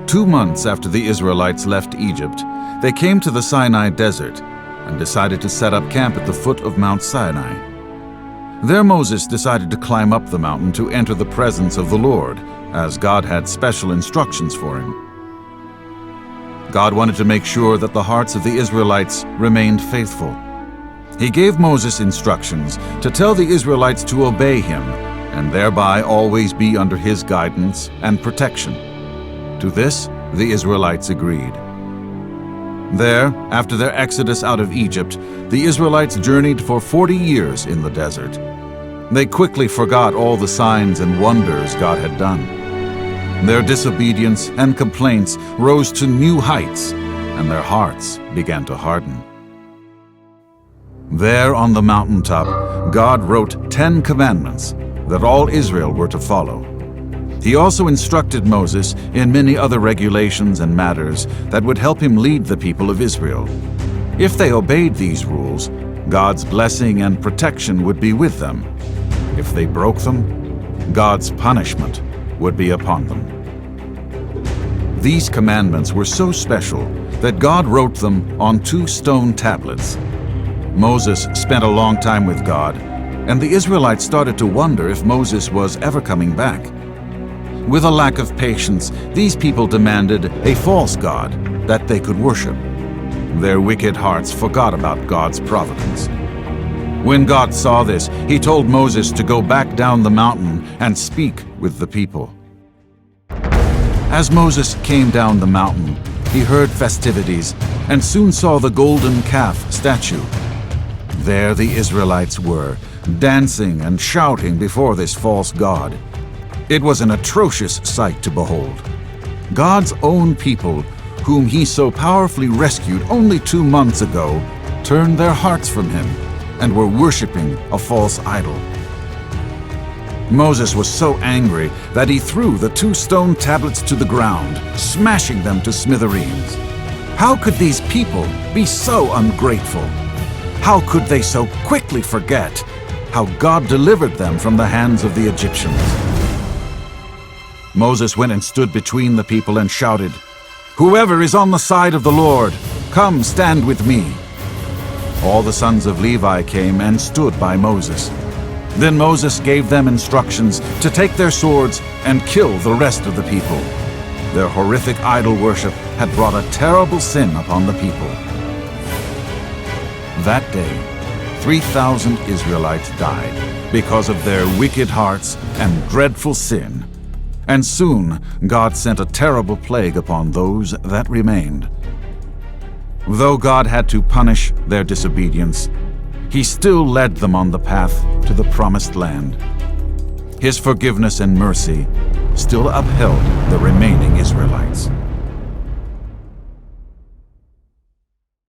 2 months after the Israelites left Egypt, they came to the Sinai desert and decided to set up camp at the foot of Mount Sinai. There Moses decided to climb up the mountain to enter the presence of the Lord, as God had special instructions for him. God wanted to make sure that the hearts of the Israelites remained faithful. He gave Moses instructions to tell the Israelites to obey him and thereby always be under his guidance and protection. To this, the Israelites agreed. There, after their exodus out of Egypt, the Israelites journeyed for 40 years in the desert. They quickly forgot all the signs and wonders God had done. Their disobedience and complaints rose to new heights, and their hearts began to harden. There on the mountaintop, God wrote 10 commandments that all Israel were to follow. He also instructed Moses in many other regulations and matters that would help him lead the people of Israel. If they obeyed these rules, God's blessing and protection would be with them. If they broke them, God's punishment would be upon them. These commandments were so special that God wrote them on 2 stone tablets. Moses spent a long time with God, and the Israelites started to wonder if Moses was ever coming back. With a lack of patience, these people demanded a false god that they could worship. Their wicked hearts forgot about God's providence. When God saw this, he told Moses to go back down the mountain and speak with the people. As Moses came down the mountain, he heard festivities and soon saw the golden calf statue. There the Israelites were, dancing and shouting before this false god. It was an atrocious sight to behold. God's own people, whom he so powerfully rescued only 2 months ago, turned their hearts from him and were worshiping a false idol. Moses was so angry that he threw the 2 stone tablets to the ground, smashing them to smithereens. How could these people be so ungrateful? How could they so quickly forget how God delivered them from the hands of the Egyptians? Moses went and stood between the people and shouted, "Whoever is on the side of the Lord, come stand with me." All the sons of Levi came and stood by Moses. Then Moses gave them instructions to take their swords and kill the rest of the people. Their horrific idol worship had brought a terrible sin upon the people. That day, 3,000 Israelites died because of their wicked hearts and dreadful sin. And soon God sent a terrible plague upon those that remained. Though God had to punish their disobedience, he still led them on the path to the promised land. His forgiveness and mercy still upheld the remaining Israelites.